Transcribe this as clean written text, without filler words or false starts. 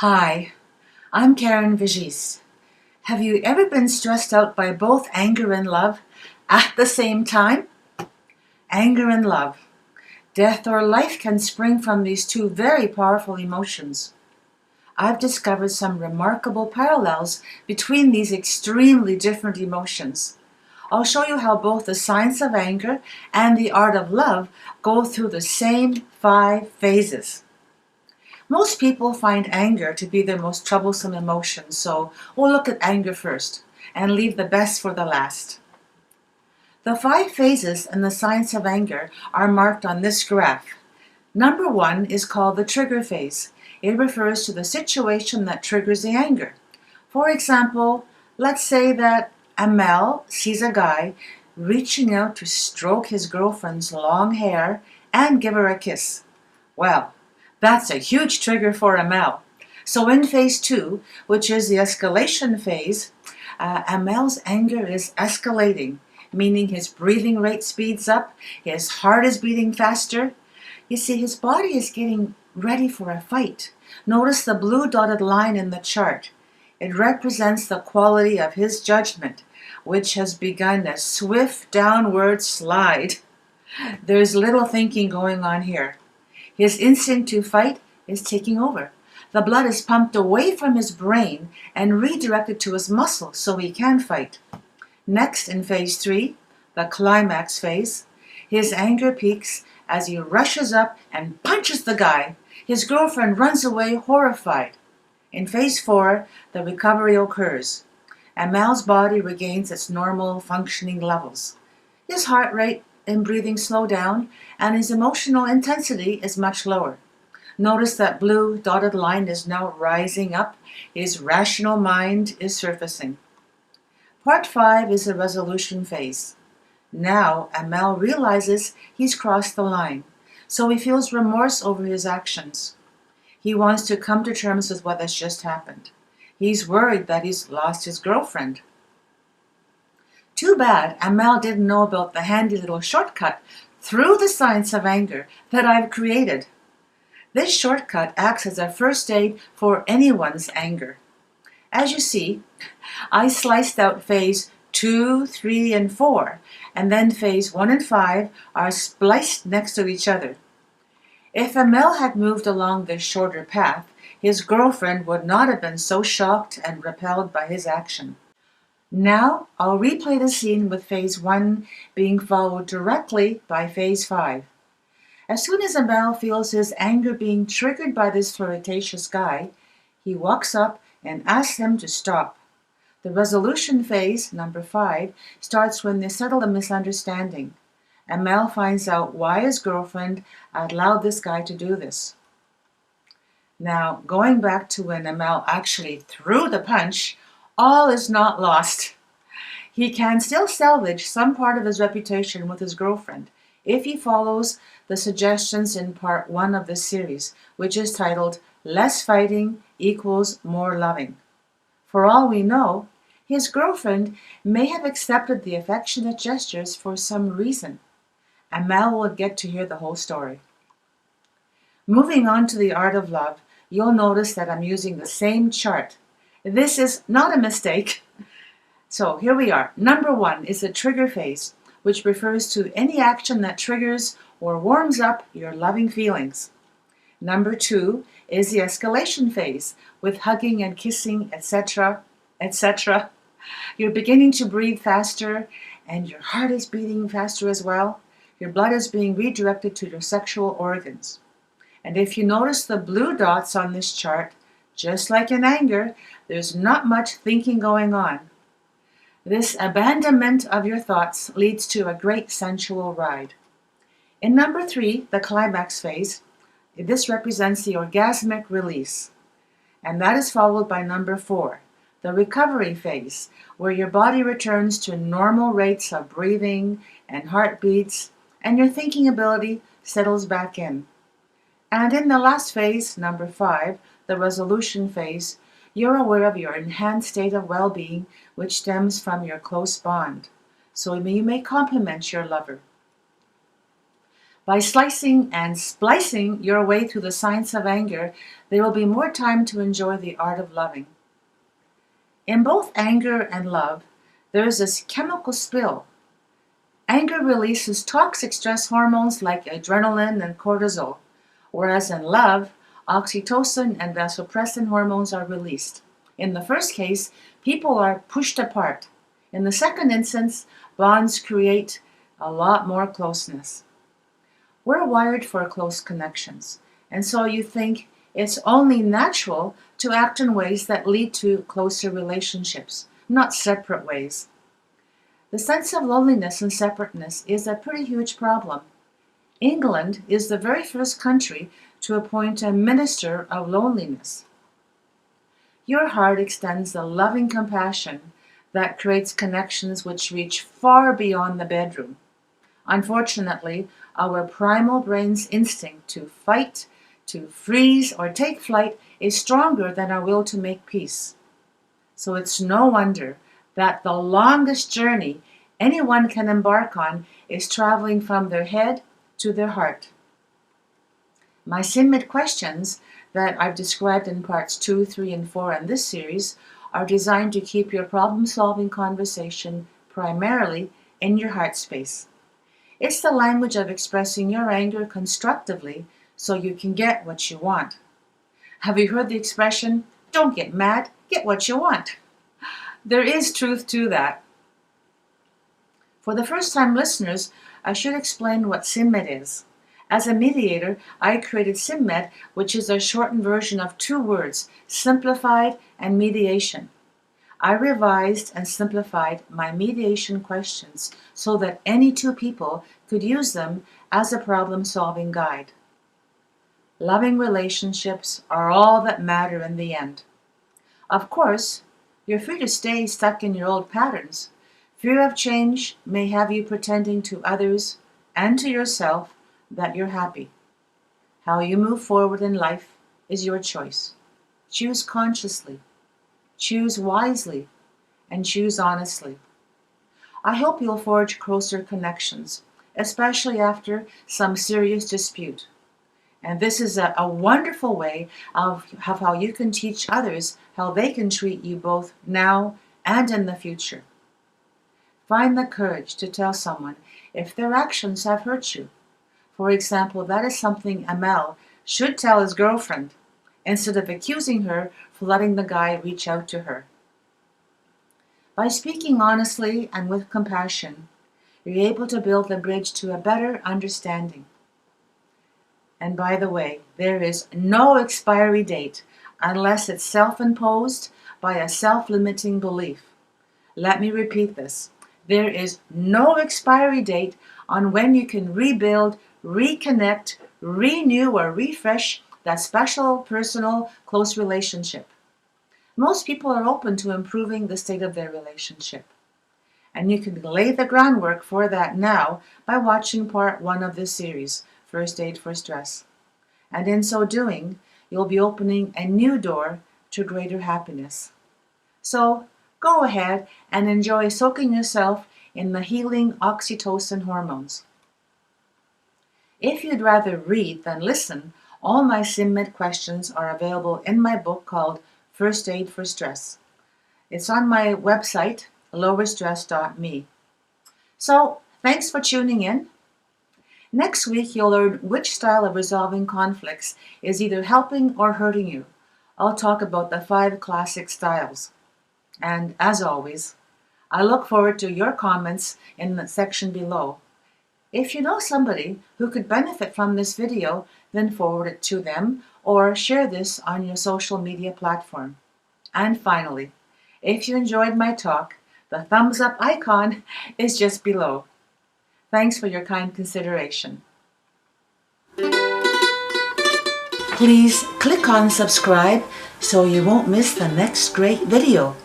Hi, I'm Karen Vigis. Have you ever been stressed out by both anger and love at the same time? Anger and love. Death or life can spring from these two very powerful emotions. I've discovered some remarkable parallels between these extremely different emotions. I'll show you how both the science of anger and the art of love go through the same 5 phases. Most people find anger to be their most troublesome emotion, so we'll look at anger first and leave the best for the last. The 5 phases in the science of anger are marked on this graph. Number 1 is called the trigger phase. It refers to the situation that triggers the anger. For example, let's say that Amel sees a guy reaching out to stroke his girlfriend's long hair and give her a kiss. Well, that's a huge trigger for Amel. So in phase 2, which is the escalation phase, Amel's anger is escalating, meaning his breathing rate speeds up, his heart is beating faster. You see, his body is getting ready for a fight. Notice the blue dotted line in the chart. It represents the quality of his judgment, which has begun a swift downward slide. There's little thinking going on here. His instinct to fight is taking over. The blood is pumped away from his brain and redirected to his muscles so he can fight. Next, in phase 3, the climax phase, his anger peaks as he rushes up and punches the guy. His girlfriend runs away horrified. In phase 4, the recovery occurs. Amel's body regains its normal functioning levels. His heart rate and breathing slow down, and his emotional intensity is much lower. Notice that blue dotted line is now rising up. His rational mind is surfacing. Part 5 is the resolution phase. Now Amel realizes he's crossed the line, so he feels remorse over his actions. He wants to come to terms with what has just happened. He's worried that he's lost his girlfriend. Too bad Amel didn't know about the handy little shortcut through the science of anger that I've created. This shortcut acts as a first aid for anyone's anger. As you see, I sliced out phase 2, 3, and 4, and then phase 1 and 5 are spliced next to each other. If Amel had moved along this shorter path, his girlfriend would not have been so shocked and repelled by his action. Now I'll replay the scene with phase 1 being followed directly by phase 5. As soon as Amel feels his anger being triggered by this flirtatious guy, he walks up and asks him to stop. The resolution phase, number 5, starts when they settle a misunderstanding. Amel finds out why his girlfriend allowed this guy to do this. Now, going back to when Amel actually threw the punch, all is not lost. He can still salvage some part of his reputation with his girlfriend if he follows the suggestions in part 1 of this series, which is titled Less Fighting Equals More Loving. For all we know, his girlfriend may have accepted the affectionate gestures for some reason. Amel will get to hear the whole story. Moving on to the art of love, you'll notice that I'm using the same chart. This is not a mistake. So here we are. Number 1 is the trigger phase, which refers to any action that triggers or warms up your loving feelings. Number 2 is the escalation phase, with hugging and kissing, etc., etc. You're beginning to breathe faster, and your heart is beating faster as well. Your blood is being redirected to your sexual organs. And if you notice the blue dots on this chart, just like in anger, there's not much thinking going on. This abandonment of your thoughts leads to a great sensual ride. In number 3, the climax phase, this represents the orgasmic release. And that is followed by number 4, the recovery phase, where your body returns to normal rates of breathing and heartbeats, and your thinking ability settles back in. And in the last phase, number 5, the resolution phase, you're aware of your enhanced state of well-being, which stems from your close bond. So you may compliment your lover. By slicing and splicing your way through the science of anger, there will be more time to enjoy the art of loving. In both anger and love, there is this chemical spill. Anger releases toxic stress hormones like adrenaline and cortisol, whereas in love, oxytocin and vasopressin hormones are released. In the first case, people are pushed apart. In the second instance, bonds create a lot more closeness. We're wired for close connections, and so you think it's only natural to act in ways that lead to closer relationships, not separate ways. The sense of loneliness and separateness is a pretty huge problem. England is the very first country to appoint a minister of loneliness. Your heart extends the loving compassion that creates connections which reach far beyond the bedroom. Unfortunately, our primal brain's instinct to fight, to freeze, or take flight is stronger than our will to make peace. So it's no wonder that the longest journey anyone can embark on is traveling from their head to their heart. My SINMIT questions that I've described in parts 2, 3, and 4 in this series are designed to keep your problem-solving conversation primarily in your heart space. It's the language of expressing your anger constructively so you can get what you want. Have you heard the expression, "Don't get mad, get what you want"? There is truth to that. For the first-time listeners, I should explain what SINMIT is. As a mediator, I created SINMIT, which is a shortened version of 2 words, simplified and mediation. I revised and simplified my mediation questions so that any 2 people could use them as a problem-solving guide. Loving relationships are all that matter in the end. Of course, you're free to stay stuck in your old patterns. Fear of change may have you pretending to others and to yourself that you're happy. How you move forward in life is your choice. Choose consciously. Choose wisely, and choose honestly. I hope you'll forge closer connections, especially after some serious dispute. And this is a wonderful way of how you can teach others how they can treat you both now and in the future. Find the courage to tell someone if their actions have hurt you. For example, that is something Amel should tell his girlfriend, instead of accusing her for letting the guy reach out to her. By speaking honestly and with compassion, you're able to build a bridge to a better understanding. And by the way, there is no expiry date unless it's self-imposed by a self-limiting belief. Let me repeat this. There is no expiry date on when you can rebuild, reconnect, renew, or refresh that special, personal, close relationship. Most people are open to improving the state of their relationship. And you can lay the groundwork for that now by watching part 1 of this series, First Aid for Stress. And in so doing, you'll be opening a new door to greater happiness. So go ahead and enjoy soaking yourself in the healing oxytocin hormones. If you'd rather read than listen, all my SINMIT questions are available in my book called First Aid for Stress. It's on my website, lowerstress.me. So, thanks for tuning in. Next week, you'll learn which style of resolving conflicts is either helping or hurting you. I'll talk about the 5 classic styles. And as always, I look forward to your comments in the section below. If you know somebody who could benefit from this video, then forward it to them or share this on your social media platform. And finally, if you enjoyed my talk, the thumbs up icon is just below. Thanks for your kind consideration. Please click on subscribe so you won't miss the next great video.